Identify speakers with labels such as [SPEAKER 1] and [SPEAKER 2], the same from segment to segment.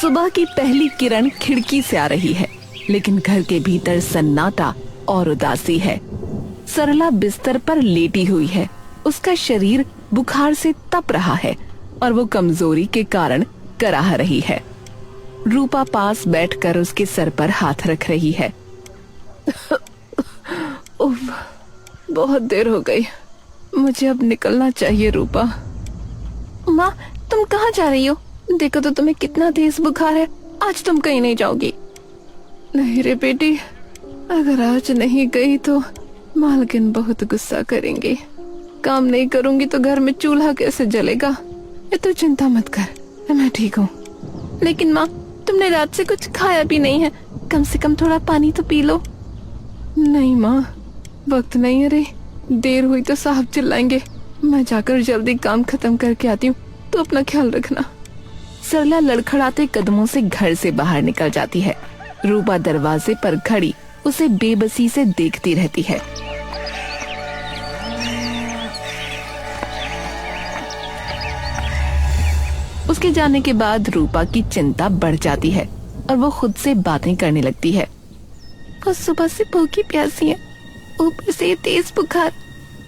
[SPEAKER 1] सुबह की पहली किरण खिड़की से आ रही है, लेकिन घर के भीतर सन्नाटा और उदासी है। सरला बिस्तर पर लेटी हुई है। उसका शरीर बुखार से तप रहा है और वो कमजोरी के कारण कराह रही है। रूपा पास बैठकर उसके सर पर हाथ रख रही है। बहुत देर हो गई, मुझे अब निकलना चाहिए। रूपा। माँ, तुम कहाँ जा रही हो? देखो तो तुम्हें कितना तेज बुखार है। आज तुम कहीं नहीं जाओगी। नहीं रे बेटी, अगर आज नहीं गई तो मालकिन बहुत गुस्सा करेंगी। काम नहीं करूंगी तो घर में चूल्हा कैसे जलेगा? ये तो चिंता मत कर, मैं ठीक हूँ। लेकिन माँ, तुमने रात से कुछ खाया भी नहीं है, कम से कम थोड़ा पानी तो पी लो। नहीं माँ, वक्त नहीं है रे, देर हुई तो साहब चिल्लाएंगे। मैं जाकर जल्दी काम खत्म करके आती हूँ, तो अपना ख्याल रखना। सरला लड़खड़ाते कदमों से घर से बाहर निकल जाती है। रूपा दरवाजे पर खड़ी उसे बेबसी से देखती रहती है। उसके जाने के बाद रूपा की चिंता बढ़ जाती है और वो खुद से बातें करने लगती है। वो सुबह से भूखी प्यासी है, ऊपर से तेज बुखार।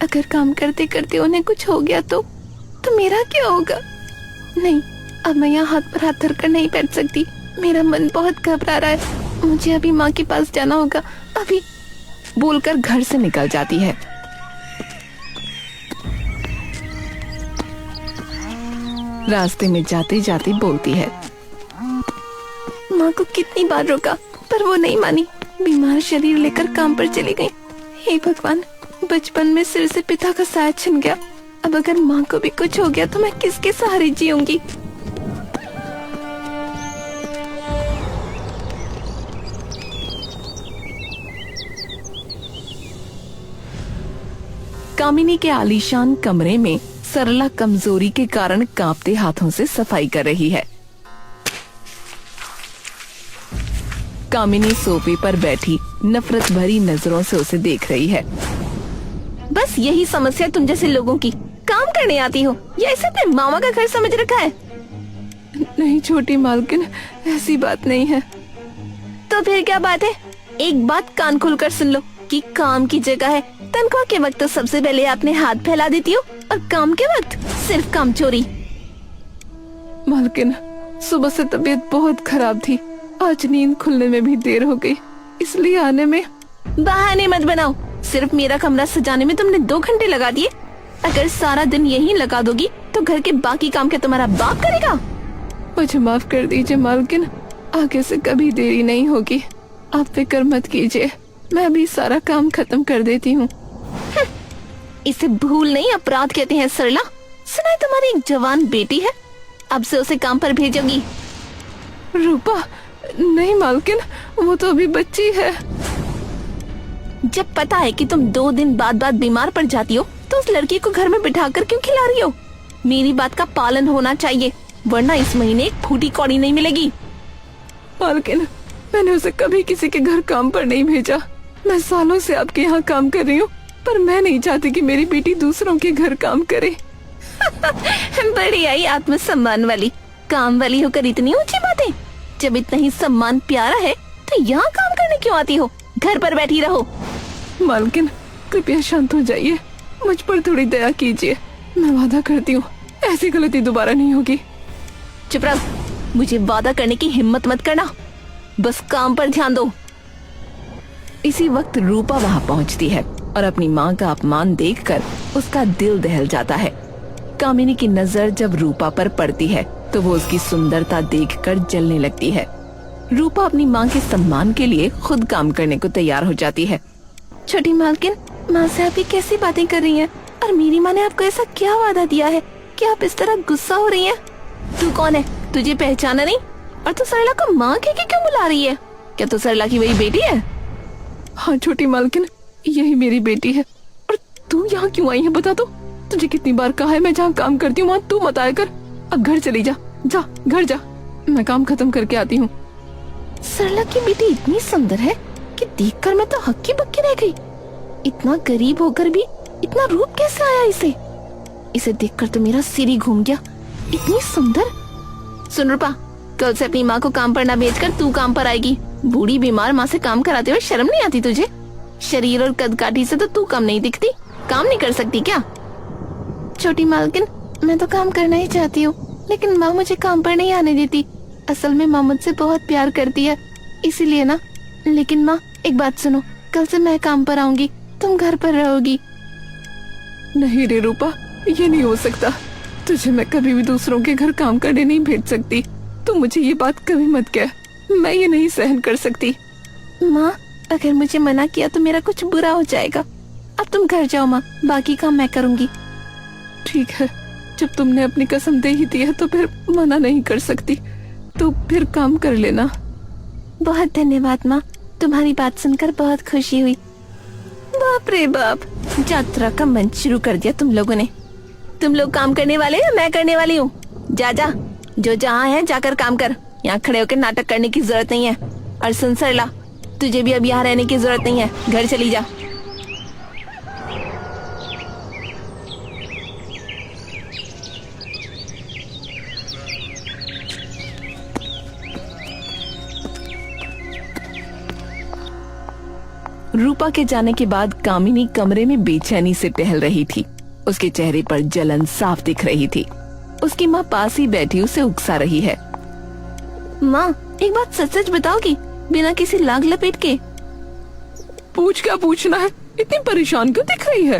[SPEAKER 1] अगर काम करते करते उन्हें कुछ हो गया तो मेरा क्या होगा? नहीं, अब मैं यहाँ हाथ पर हाथ धरकर नहीं बैठ सकती। मेरा मन बहुत घबरा रहा है। मुझे अभी माँ के पास जाना होगा, अभी। बोलकर घर से निकल जाती है। रास्ते में जाते जाते बोलती है। माँ को कितनी बार रोका पर वो नहीं मानी। बीमार शरीर लेकर काम पर चली गई। हे भगवान, बचपन में सिर से पिता का साया छिन गया। अब अगर माँ को भी कुछ हो गया तो मैं किसके सहारे जीऊंगी? कामिनी के आलीशान कमरे में सरला कमजोरी के कारण कांपते हाथों से सफाई कर रही है। कामिनी सोफे पर बैठी नफरत भरी नजरों से उसे देख रही है। बस यही समस्या तुम जैसे लोगों की। काम करने आती हो या इसे अपने मामा का घर समझ रखा है? नहीं छोटी मालकिन, ऐसी बात नहीं है। तो फिर क्या बात है? एक बात कान खोलकर सुन लो कि काम की जगह है। तनख्वाह के वक्त तो सबसे पहले अपने हाथ फैला देती हो और काम के वक्त सिर्फ काम चोरी। मालकिन, सुबह से तबीयत बहुत खराब थी। आज नींद खुलने में भी देर हो गई, इसलिए आने में। बहाने मत बनाओ। सिर्फ मेरा कमरा सजाने में तुमने 2 घंटे लगा दिए। अगर सारा दिन यहीं लगा दोगी तो घर के बाकी काम क्या तुम्हारा बाप करेगा? मुझे माफ कर दीजिए मालकिन, आगे से कभी देरी नहीं होगी। आप फिक्र मत कीजिए, मैं अभी सारा काम खत्म कर देती हूँ। इसे भूल नहीं अपराध कहते हैं सरला। सुना है तुम्हारी एक जवान बेटी है, अब से उसे काम पर भेजोगी? रूपा, नहीं मालकिन, वो तो अभी बच्ची है। जब पता है कि तुम 2 दिन बाद बीमार पड़ जाती हो तो उस लड़की को घर में बिठाकर क्यों खिला रही हो? मेरी बात का पालन होना चाहिए, वरना इस महीने एक फूटी कौड़ी नहीं मिलेगी। मालकिन, मैंने उसे कभी किसी के घर काम पर नहीं भेजा। मैं सालों से आपके यहाँ काम कर रही हूँ, पर मैं नहीं चाहती कि मेरी बेटी दूसरों के घर काम करे। बड़ी आई आत्मसम्मान वाली। काम वाली होकर इतनी ऊंची बातें। जब इतना ही सम्मान प्यारा है तो यहाँ काम करने क्यों आती हो? घर पर बैठी रहो। मालकिन, कृपया शांत हो जाइए, मुझ पर थोड़ी दया कीजिए। मैं वादा करती हूँ ऐसी गलती दोबारा नहीं होगी। चुप रहो, मुझे वादा करने की हिम्मत मत करना, बस काम पर ध्यान दो। इसी वक्त रूपा वहाँ पहुँचती है और अपनी माँ का अपमान देखकर उसका दिल दहल जाता है। कामिनी की नजर जब रूपा पर पड़ती है तो वो उसकी सुंदरता देखकर जलने लगती है। रूपा अपनी माँ के सम्मान के लिए खुद काम करने को तैयार हो जाती है। छोटी मालकिन, माँ से आप ये कैसी बातें कर रही हैं? और मेरी माँ ने आपको ऐसा क्या वादा दिया है कि आप इस तरह गुस्सा हो रही हैं? तू कौन है? तुझे पहचाना नहीं? और तू सरला को माँ कह के क्यों बुला रही है? क्या तू सरला की वही बेटी है? हाँ छोटी मालकिन, यही मेरी बेटी है। और तू यहाँ क्यों आई है बता तो? तुझे कितनी बार कहा है मैं जहाँ काम करती हूँ वहाँ तू मत आया कर। अब घर चली जा, जा घर जा, मैं काम खत्म करके आती हूँ। सरला की बेटी इतनी सुंदर है कि देखकर मैं तो हक्की बक्की रह गई। इतना गरीब होकर भी इतना रूप कैसे आया इसे? इसे देखकर तो मेरा सिर ही घूम गया। इतनी सुंदर। सुन रूपा, कल से अपनी माँ को काम पर ना भेजकर तू काम पर आएगी। बूढ़ी बीमार माँ से काम कराते हुए शर्म नहीं आती तुझे? शरीर और कदकाठी से तो तू कम नहीं दिखती, काम नहीं कर सकती क्या? छोटी मालकिन, मैं तो काम करना ही चाहती हूँ, लेकिन माँ मुझे काम पर नहीं आने देती। असल में माँ मुझसे बहुत प्यार करती है, इसीलिए ना। लेकिन माँ, एक बात सुनो, कल से मैं काम पर आऊंगी, तुम घर पर रहोगी।
[SPEAKER 2] नहीं रे रूपा, ये नहीं हो सकता। तुझे मैं कभी भी दूसरों के घर काम करने नहीं भेज सकती। तुम मुझे ये बात कभी मत कह, मैं ये नहीं सहन कर सकती।
[SPEAKER 1] माँ, अगर मुझे मना किया तो मेरा कुछ बुरा हो जाएगा। अब तुम घर जाओ माँ, बाकी काम मैं करूँगी।
[SPEAKER 2] ठीक है, जब तुमने अपनी कसम दे ही दी है तो फिर मना नहीं कर सकती। तो फिर काम कर लेना।
[SPEAKER 1] बहुत धन्यवाद माँ, तुम्हारी बात सुनकर बहुत खुशी हुई। बाप रे बाप, यात्रा का मंच शुरू कर दिया तुम लोगों ने। तुम लोग काम करने वाले या मैं करने वाली हूँ? जा जा, जो जहाँ है जाकर काम कर। यहाँ खड़े होकर नाटक करने की जरूरत नहीं है। और सुन सरला, तुझे भी अब यहाँ रहने की जरूरत नहीं है, घर चली जा।
[SPEAKER 2] रूपा के जाने के बाद कामिनी कमरे में बेचैनी से टहल रही थी। उसके चेहरे पर जलन साफ दिख रही थी। उसकी माँ पास ही बैठी उसे उकसा रही है।
[SPEAKER 1] माँ, एक बात सच सच बताओगी, बिना किसी लाग लपेट के?
[SPEAKER 2] पूछ, क्या पूछना है? इतनी परेशान क्यों दिख रही है?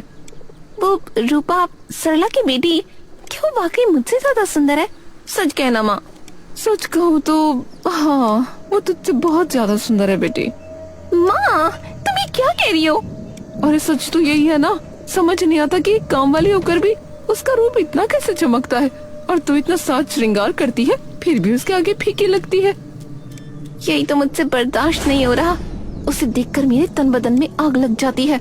[SPEAKER 1] वो रूपा, सरला की बेटी, क्यों वाकई मुझसे ज्यादा सुंदर है? सच कहना माँ।
[SPEAKER 2] सच कहूँ तो हाँ, वो तुझसे बहुत ज्यादा सुंदर है बेटी।
[SPEAKER 1] माँ, तुम ये क्या कह रही हो?
[SPEAKER 2] अरे सच तो यही है ना। समझ नहीं आता कि काम वाली होकर भी उसका रूप इतना कैसे चमकता है, और तू इतना साज श्रृंगार करती है फिर भी उसके आगे फीकी लगती है।
[SPEAKER 1] यही तो मुझसे बर्दाश्त नहीं हो रहा। उसे देखकर मेरे तन बदन में आग लग जाती है।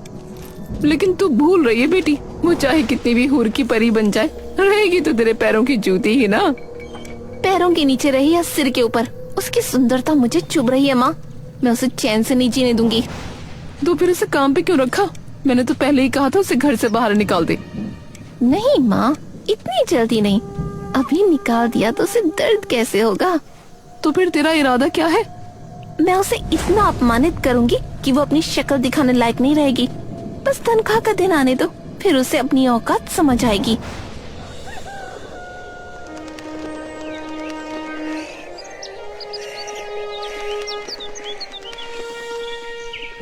[SPEAKER 2] लेकिन तू भूल रही है बेटी, वो चाहे कितनी भी हूर की परी बन जाए, रहेगी तो तेरे पैरों की जूती ही ना।
[SPEAKER 1] पैरों के नीचे रही या सिर के ऊपर, उसकी सुंदरता मुझे चुभ रही है माँ। मैं उसे चैन से नहीं जीने दूंगी।
[SPEAKER 2] तो फिर उसे काम पे क्यों रखा? मैंने तो पहले ही कहा था उसे घर से बाहर निकाल दे।
[SPEAKER 1] नहीं माँ, इतनी जल्दी नहीं। अभी निकाल दिया तो उसे दर्द कैसे होगा?
[SPEAKER 2] तो फिर तेरा इरादा क्या है?
[SPEAKER 1] मैं उसे इतना अपमानित करूंगी कि वो अपनी शक्ल दिखाने लायक नहीं रहेगी। बस तनख्वाह का दिन आने दो, फिर उसे अपनी औकात समझ आएगी।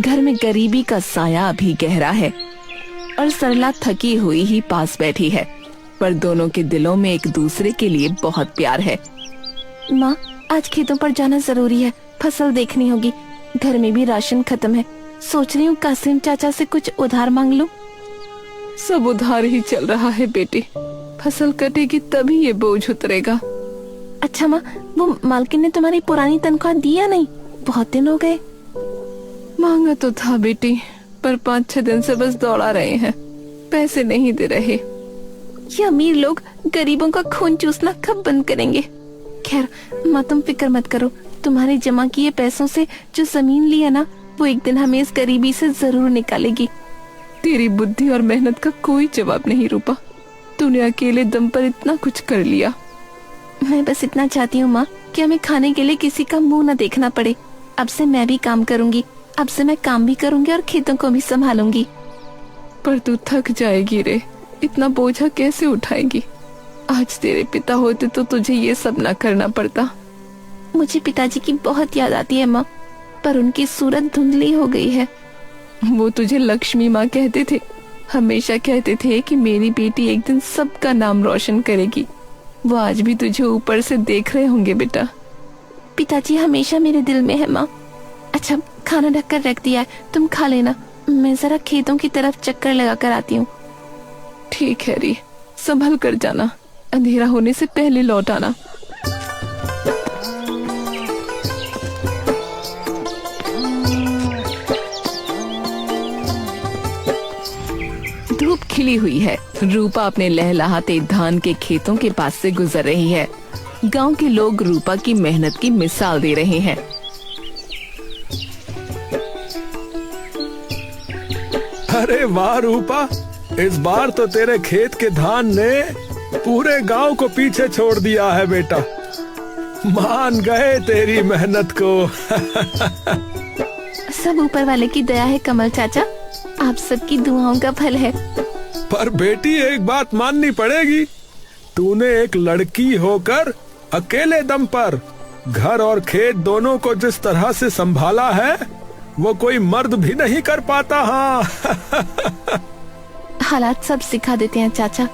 [SPEAKER 2] घर में गरीबी का साया अभी गहरा है और सरला थकी हुई ही पास बैठी है, पर दोनों के दिलों में एक दूसरे के लिए बहुत प्यार है।
[SPEAKER 1] माँ, आज खेतों पर जाना जरूरी है, फसल देखनी होगी। घर में भी राशन खत्म है। सोच रही हूँ कासिम चाचा से कुछ उधार मांग लूं।
[SPEAKER 2] सब उधार ही चल रहा है बेटी, फसल कटेगी तभी ये बोझ उतरेगा।
[SPEAKER 1] अच्छा माँ, वो मालकिन ने तुम्हारी पुरानी तनख्वाह दी या नहीं? बहुत दिन हो गए।
[SPEAKER 2] मांगा तो था बेटी, पर 5-6 दिन से बस दौड़ा रहे हैं, पैसे नहीं दे रहे।
[SPEAKER 1] ये अमीर लोग गरीबों का खून चूसना कब बंद करेंगे? खैर माँ, तुम फिक्र मत करो। तुम्हारे जमा किए पैसों से जो जमीन ली है ना, वो एक दिन हमें इस गरीबी से जरूर निकालेगी।
[SPEAKER 2] तेरी बुद्धि और मेहनत का कोई जवाब नहीं रूपा। तूने अकेले दम पर इतना कुछ कर लिया।
[SPEAKER 1] मैं बस इतना चाहती हूँ माँ कि हमें खाने के लिए किसी का मुंह न देखना पड़े। अब से मैं भी काम करूँगी। अब से मैं काम भी करूँगी और खेतों को भी संभालूंगी।
[SPEAKER 2] पर तू थक जाएगी रे, इतना बोझा कैसे उठाएगी? आज तेरे पिता होते तो तुझे ये सब न करना पड़ता।
[SPEAKER 1] मुझे पिताजी की बहुत याद आती है माँ, पर उनकी सूरत धुंधली हो गई है।
[SPEAKER 2] वो तुझे लक्ष्मी माँ कहते थे, हमेशा कहते थे कि मेरी बेटी एक दिन सबका नाम रोशन करेगी। वो आज भी तुझे ऊपर से देख रहे होंगे बेटा।
[SPEAKER 1] पिताजी हमेशा मेरे दिल में है माँ। अच्छा, खाना ढककर रख दिया है, तुम खा लेना। मैं जरा खेतों की तरफ चक्कर लगा कर आती हूँ।
[SPEAKER 2] ठीक है री, संभल कर जाना, अंधेरा होने से पहले लौट आना। धूप खिली हुई है। रूपा अपने लहलहाते धान के खेतों के पास से गुजर रही है। गांव के लोग रूपा की मेहनत की मिसाल दे रहे हैं।
[SPEAKER 3] अरे वाह रूपा, इस बार तो तेरे खेत के धान ने पूरे गांव को पीछे छोड़ दिया है बेटा। मान गए तेरी मेहनत को।
[SPEAKER 1] सब ऊपर वाले की दया है कमल चाचा, आप सबकी दुआओं का फल है।
[SPEAKER 3] पर बेटी एक बात माननी पड़ेगी, तूने एक लड़की होकर अकेले दम पर घर और खेत दोनों को जिस तरह से संभाला है वो कोई मर्द भी नहीं कर पाता। हाँ।
[SPEAKER 1] हालात सब सिखा देते हैं चाचा,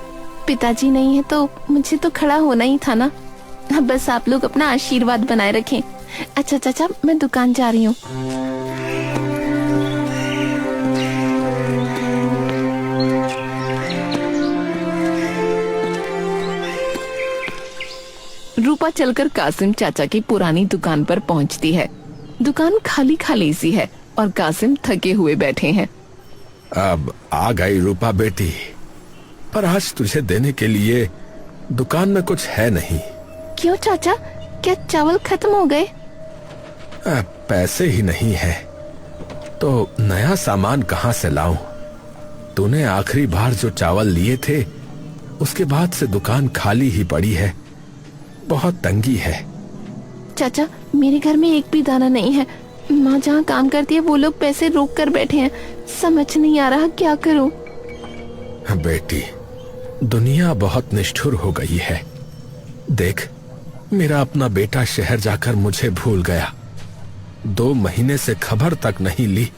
[SPEAKER 1] पिताजी नहीं है तो मुझे तो खड़ा होना ही था ना। बस आप लोग अपना आशीर्वाद बनाए रखें। अच्छा चाचा, मैं दुकान जा रही हूँ।
[SPEAKER 2] रूपा चलकर कासिम चाचा की पुरानी दुकान पर पहुंचती है। दुकान खाली खाली सी है और कासिम थके हुए बैठे हैं।
[SPEAKER 3] अब आ गई रूपा बेटी, पर आज तुझे देने के लिए दुकान में कुछ है नहीं।
[SPEAKER 1] क्यों चाचा, क्या चावल खत्म हो गए?
[SPEAKER 3] पैसे ही नहीं है तो नया सामान कहाँ से लाऊं? तूने आखिरी बार जो चावल लिए थे उसके बाद से दुकान खाली ही पड़ी है, बहुत तंगी है।
[SPEAKER 1] चाचा, मेरे घर में एक भी दाना नहीं है। माँ जहाँ काम करती है वो लोग पैसे रोक कर बैठे हैं, समझ नहीं आ रहा क्या करूं।
[SPEAKER 3] बेटी, दुनिया बहुत निष्ठुर हो गई है। देख, मेरा अपना बेटा शहर जाकर मुझे भूल गया, 2 महीने से खबर तक नहीं ली।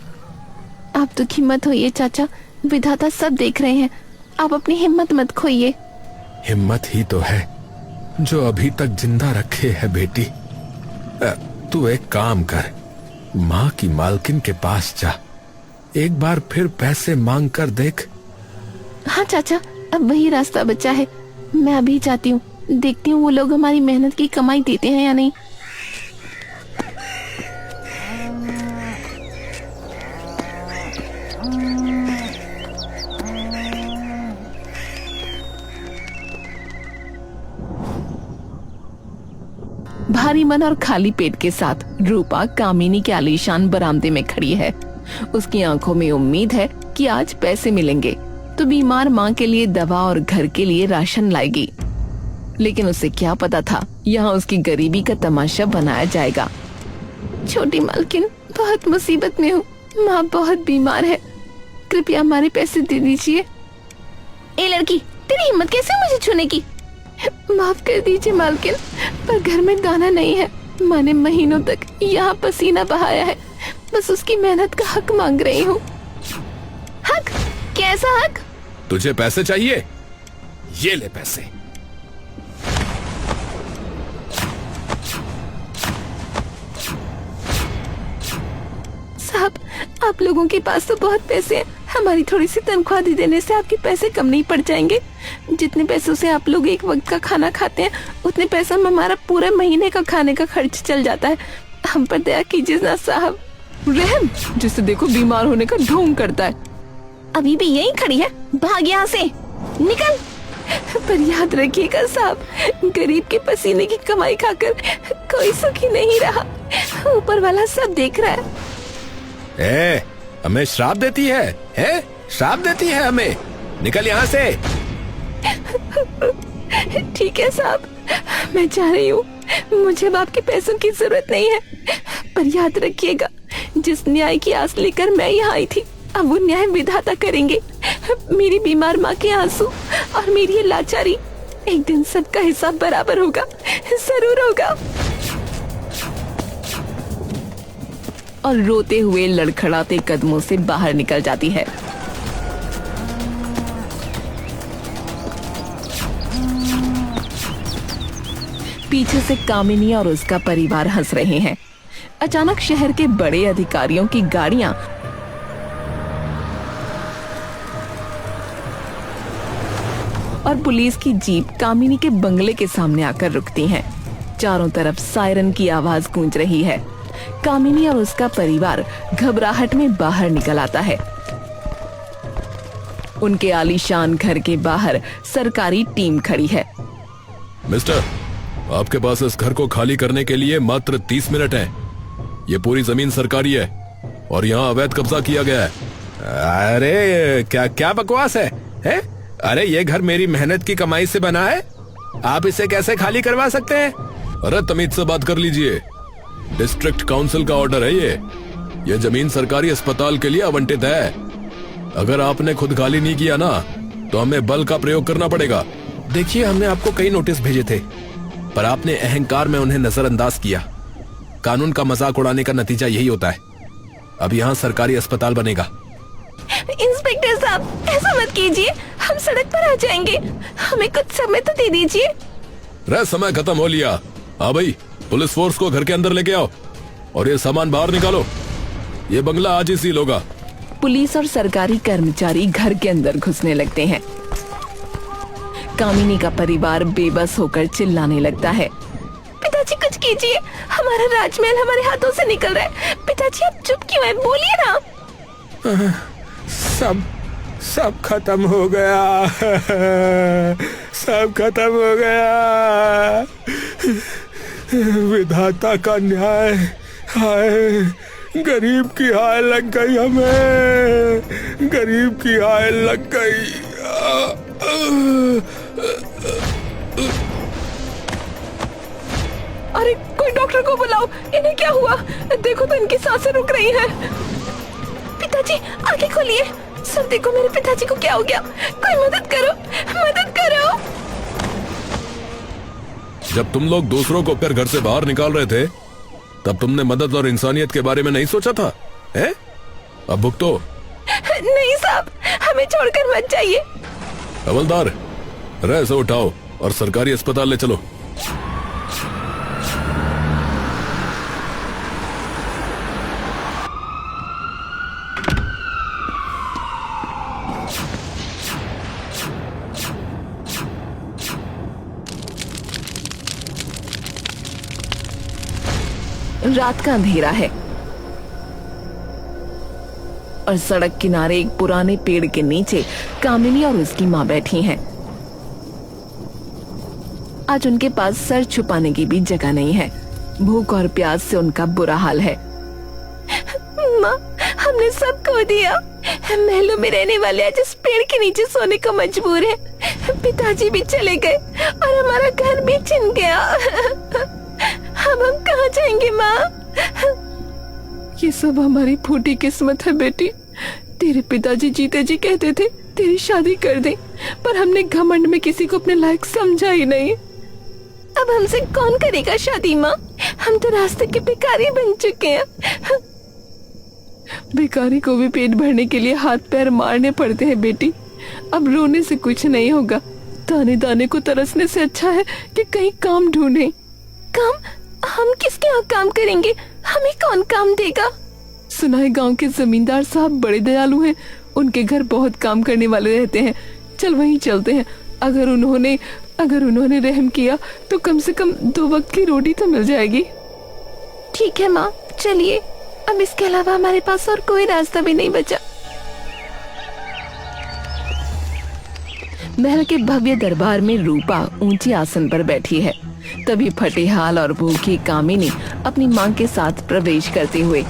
[SPEAKER 1] आप दुखी मत होइए चाचा, विधाता सब देख रहे हैं, आप अपनी हिम्मत मत खोइए।
[SPEAKER 3] हिम्मत ही तो है जो अभी तक जिंदा रखे है बेटी। तू एक काम कर, माँ की मालकिन के पास जा, एक बार फिर पैसे मांग कर देख।
[SPEAKER 1] हाँ चाचा, अब वही रास्ता बचा है, मैं अभी जाती हूँ, देखती हूँ वो लोग हमारी मेहनत की कमाई देते हैं या नहीं।
[SPEAKER 2] भारी मन और खाली पेट के साथ रूपा कामिनी के आलीशान बरामदे में खड़ी है। उसकी आंखों में उम्मीद है कि आज पैसे मिलेंगे तो बीमार माँ के लिए दवा और घर के लिए राशन लाएगी, लेकिन उसे क्या पता था यहाँ उसकी गरीबी का तमाशा बनाया जाएगा।
[SPEAKER 1] छोटी मालकिन, बहुत मुसीबत में हूँ, माँ बहुत बीमार है, कृपया हमारे पैसे दे दीजिए। ए लड़की, तेरी हिम्मत कैसे मुझे छूने की? माफ कर दीजिए मालकिन, पर घर में दाना नहीं है। माँ ने महीनों तक यहाँ पसीना बहाया है, बस उसकी मेहनत का हक मांग रही हूँ। हक? कैसा हक?
[SPEAKER 3] तुझे पैसे चाहिए? ये ले पैसे।
[SPEAKER 1] साहब, आप लोगों के पास तो बहुत पैसे हैं, हमारी थोड़ी सी तनख्वाह दे देने से आपके पैसे कम नहीं पड़ जाएंगे। जितने पैसों से आप लोग एक वक्त का खाना खाते हैं, उतने पैसों में हमारा पूरे महीने का खाने का खर्च चल जाता है। हम पर दया कीजिए ना साहब।
[SPEAKER 2] रहम, जिसे देखो बीमार होने का ढोंग करता है।
[SPEAKER 1] अभी भी यहीं खड़ी है, भाग यहाँ से, निकल। पर याद रखिएगा साहब, गरीब के पसीने की कमाई खाकर कोई सुखी नहीं रहा, ऊपर वाला सब देख रहा है।
[SPEAKER 3] हमें श्राप देती है? श्राप देती है हमें? निकल यहाँ से।
[SPEAKER 1] ठीक है साहब, मैं जा रही हूँ, मुझे अब आपके पैसों की जरूरत नहीं है, पर याद रखिएगा, जिस न्याय की आस लेकर मैं यहाँ आई थी, अब वो न्याय विधाता करेंगे। मेरी बीमार माँ के आंसू और मेरी ये लाचारी, एक दिन सबका हिसाब बराबर होगा, जरूर होगा।
[SPEAKER 2] और रोते हुए लड़खड़ाते कदमों से बाहर निकल जाती है। पीछे से कामिनी और उसका परिवार हंस रहे हैं। अचानक शहर के बड़े अधिकारियों की गाड़ियां और पुलिस की जीप कामिनी के बंगले के सामने आकर रुकती हैं। चारों तरफ सायरन की आवाज गूंज रही है। कामिनी और उसका परिवार घबराहट में बाहर निकल आता है। उनके आलीशान घर के बाहर सरकारी टीम खड़ी है।
[SPEAKER 3] मिस्टर, आपके पास इस घर को खाली करने के लिए मात्र 30 मिनट हैं। ये पूरी जमीन सरकारी है और यहाँ अवैध कब्जा किया गया है। अरे क्या बकवास है? अरे ये घर मेरी मेहनत की कमाई से बना है, आप इसे कैसे खाली करवा सकते हैं?
[SPEAKER 4] अरे तमीज से बात कर लीजिए, डिस्ट्रिक्ट काउंसिल का ऑर्डर है ये जमीन सरकारी अस्पताल के लिए आवंटित है। अगर आपने खुद खाली नहीं किया ना तो हमें बल का प्रयोग करना पड़ेगा।
[SPEAKER 3] देखिए, हमने आपको कई नोटिस भेजे थे, पर आपने अहंकार में उन्हें नजरअंदाज किया। कानून का मजाक उड़ाने का नतीजा यही होता है। अब यहाँ सरकारी अस्पताल बनेगा।
[SPEAKER 1] इंस्पेक्टर साहब, ऐसा मत कीजिए, हम सड़क पर आ जाएंगे। हमें कुछ समय तो दे दीजिए।
[SPEAKER 4] रे, समय खत्म हो लिया। हाँ भाई, पुलिस फोर्स को घर के अंदर लेके आओ और ये सामान बाहर निकालो। ये बंगला आज ही सील होगा।
[SPEAKER 2] पुलिस और सरकारी कर्मचारी घर के अंदर घुसने लगते हैं। कामिनी का परिवार बेबस होकर चिल्लाने लगता है।
[SPEAKER 1] पिताजी, कुछ कीजिए, हमारा राजमहल हमारे हाथों से निकल रहा है। पिताजी, आप चुप क्यों हैं? बोलिए ना।
[SPEAKER 3] सब खत्म हो गया। सब खत्म हो गया। विधाता का न्याय। हाय, गरीब की हाय लग गई हमें। गरीब की हाय लग गई।
[SPEAKER 1] अरे, कोई डॉक्टर को बुलाओ। इन्हें क्या हुआ? देखो तो इनकी सांसें रुक रही हैं। पिताजी, आंखें खोलिए। सब देखो, मेरे पिताजी को क्या हो गया? कोई मदद करो, मदद करो।
[SPEAKER 4] जब तुम लोग दूसरों को फिर घर से बाहर निकाल रहे थे तब तुमने मदद और इंसानियत के बारे में नहीं सोचा था, हैं? अब भुगतो।
[SPEAKER 1] नहीं साहब, हमें छोड़कर मत जाइए।
[SPEAKER 4] हवलदार, रह से उठाओ और सरकारी अस्पताल ले चलो।
[SPEAKER 2] रात का अंधेरा है और सड़क किनारे एक पुराने पेड़ के नीचे कामिनी और उसकी माँ बैठी हैं। आज उनके पास सर छुपाने की भी जगह नहीं है। भूख और प्यास से उनका बुरा हाल है।
[SPEAKER 1] माँ, हमने सब खो दिया। महलों में रहने वाले आज इस पेड़ के नीचे सोने को मजबूर है। पिताजी भी चले गए और हमारा घर भी छिन गया। अब हम कहाँ जाएंगे माँ?
[SPEAKER 2] ये सब हमारी फूटी किस्मत है बेटी। तेरे पिताजी जीते जी कहते थे तेरी शादी कर दें, पर हमने घमंड में किसी को अपने लायक समझा ही नहीं।
[SPEAKER 1] अब हमसे कौन करेगा शादी माँ? हम तो रास्ते के भिखारी बन चुके हैं।
[SPEAKER 2] भिखारी को भी पेट भरने के लिए हाथ पैर मारने पड़ते हैं बेटी। अब रोने से कुछ नहीं होगा। दाने दाने को तरसने से अच्छा है कि कहीं काम ढूंढे।
[SPEAKER 1] काम? हम किसके यहाँ काम करेंगे? हमें कौन काम देगा?
[SPEAKER 2] सुना है गांव के जमींदार साहब बड़े दयालु हैं। उनके घर बहुत काम करने वाले रहते हैं। चल वहीं चलते हैं। अगर उन्होंने रहम किया तो कम से कम 2 वक्त की रोटी तो मिल जाएगी।
[SPEAKER 1] ठीक है माँ, चलिए। अब इसके अलावा हमारे पास और कोई रास्ता भी नहीं बचा।
[SPEAKER 2] महल के भव्य दरबार में रूपा ऊंचे आसन पर बैठी है। तभी फटेहाल और भूखी कामिनी अपनी मां के साथ प्रवेश करते हुए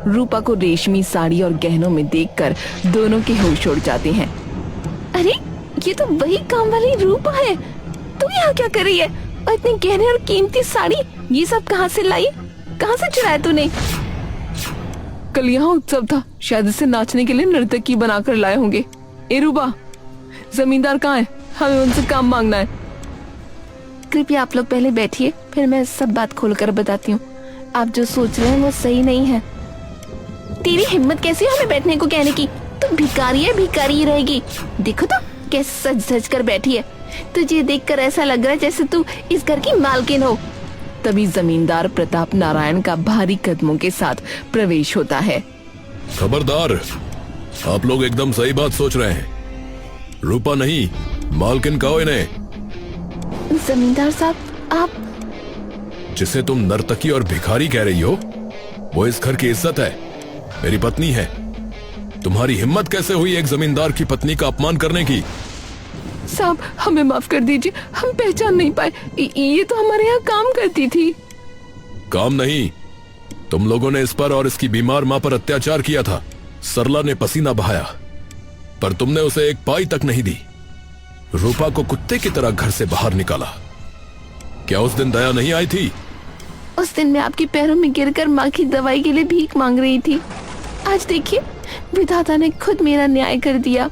[SPEAKER 2] रूपा को रेशमी साड़ी और गहनों में देखकर दोनों के होश उड़ जाते हैं।
[SPEAKER 1] अरे, ये तो वही काम वाली रूपा है। तू यहाँ क्या कर रही है? और इतने गहने और कीमती साड़ी ये सब कहाँ से लाई? कहाँ से चुराया तूने?
[SPEAKER 2] कल यहाँ उत्सव था, शायद इसे नाचने के लिए नर्तकी बनाकर लाए होंगे। ए रूपा, जमींदार कहाँ है? हमें उनसे काम मांगना है।
[SPEAKER 1] कृपया आप लोग पहले बैठिए, फिर मैं सब बात खोलकर बताती हूँ। आप जो सोच रहे हैं वो सही नहीं है। तेरी हिम्मत कैसी है हमें बैठने को कहने की? तू भिखारी है, भिखारी ही रहेगी। देखो तो कैसे सज सज कर बैठी है। तुझे देखकर ऐसा लग रहा है जैसे तू इस घर की मालकिन हो।
[SPEAKER 2] तभी जमींदार प्रताप नारायण का भारी कदमों के साथ प्रवेश होता है।
[SPEAKER 4] खबरदार, आप लोग एकदम सही बात सोच रहे हैं। रूपा नहीं, मालकिन कहो इन्हें।
[SPEAKER 1] जमींदार साहब, आप
[SPEAKER 4] जिसे तुम नर्तकी और भिखारी कह रही हो वो इस घर की इज्जत है, मेरी पत्नी है। तुम्हारी हिम्मत कैसे हुई एक जमींदार की पत्नी का अपमान करने की?
[SPEAKER 2] साहब, हमें माफ कर दीजिए, हम पहचान नहीं पाए। ये तो हमारे यहाँ काम करती थी।
[SPEAKER 4] काम नहीं, तुम लोगों ने इस पर और इसकी बीमार माँ पर अत्याचार किया था। सरला ने पसीना बहाया पर तुमने उसे एक पाई तक नहीं दी। रूपा को कुत्ते की तरह घर से बाहर निकाला। क्या उस दिन दया नहीं आई थी?
[SPEAKER 2] उस दिन मैं आपके पैरों में गिरकर माँ की दवाई के लिए भीख मांग रही थी। आज देखिए, विधाता ने खुद मेरा न्याय कर दिया।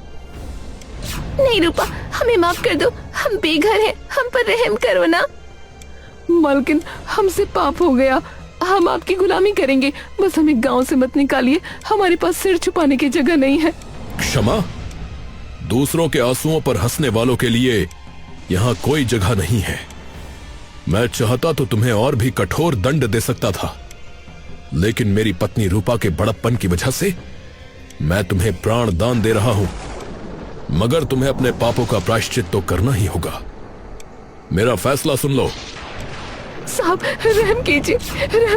[SPEAKER 2] नहीं रूपा, हमें माफ कर दो, हम बेघर हैं, हम पर रहम करो ना।
[SPEAKER 1] मालकिन, हमसे पाप हो गया, हम आपकी गुलामी करेंगे, बस हमें गांव से मत निकालिए, हमारे पास सिर छुपाने की जगह नहीं है।
[SPEAKER 4] क्षमा? दूसरों के आंसुओं पर हंसने वालों के लिए यहाँ कोई जगह नहीं है। मैं चाहता तो तुम्हें और भी कठोर दंड दे सकता था, लेकिन मेरी पत्नी रूपा के बड़प्पन की वजह से मैं तुम्हें प्राण दान दे रहा हूं। मगर तुम्हें अपने पापों का प्रायश्चित तो करना ही होगा। मेरा फैसला सुन लो।
[SPEAKER 1] साहब, रहम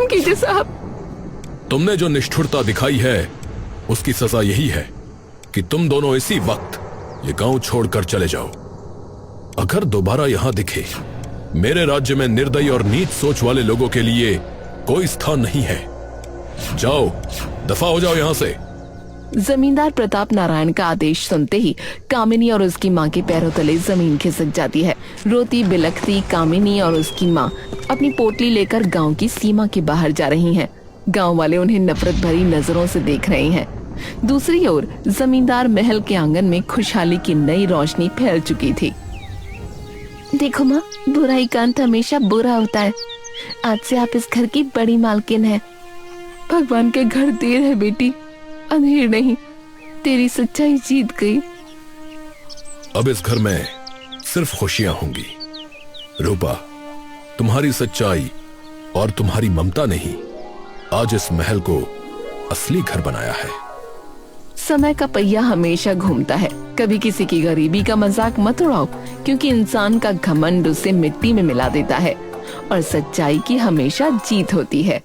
[SPEAKER 1] कीजिए साहब।
[SPEAKER 4] तुमने जो निष्ठुरता दिखाई है उसकी सजा यही है कि तुम दोनों इसी वक्त ये गांव छोड़कर चले जाओ। अगर दोबारा यहां दिखे, मेरे राज्य में निर्दयी और नीच सोच वाले लोगों के लिए कोई स्थान नहीं है। जाओ, दफा हो जाओ यहां से।
[SPEAKER 2] जमींदार प्रताप नारायण का आदेश सुनते ही कामिनी और उसकी माँ के पैरों तले जमीन खिसक जाती है। रोती बिलखती कामिनी और उसकी माँ अपनी पोटली लेकर गांव की सीमा के बाहर जा रही हैं। गांव वाले उन्हें नफरत भरी नजरों से देख रहे हैं। दूसरी ओर जमींदार महल के आंगन में खुशहाली की नई रोशनी फैल चुकी थी। देखो माँ, बुराई का अंत हमेशा बुरा होता है। आज से आप इस घर की बड़ी मालकिन है।
[SPEAKER 1] भगवान के घर देर है बेटी, अंधेर नहीं। तेरी सच्चाई जीत गई।
[SPEAKER 4] अब इस घर में सिर्फ खुशियां होंगी। रूपा, तुम्हारी सच्चाई और तुम्हारी ममता ने ही आज इस महल को असली घर बनाया है।
[SPEAKER 2] समय का पहिया हमेशा घूमता है। कभी किसी की गरीबी का मजाक मत उड़ाओ, क्योंकि इंसान का घमंड उसे मिट्टी में मिला देता है और सच्चाई की हमेशा जीत होती है।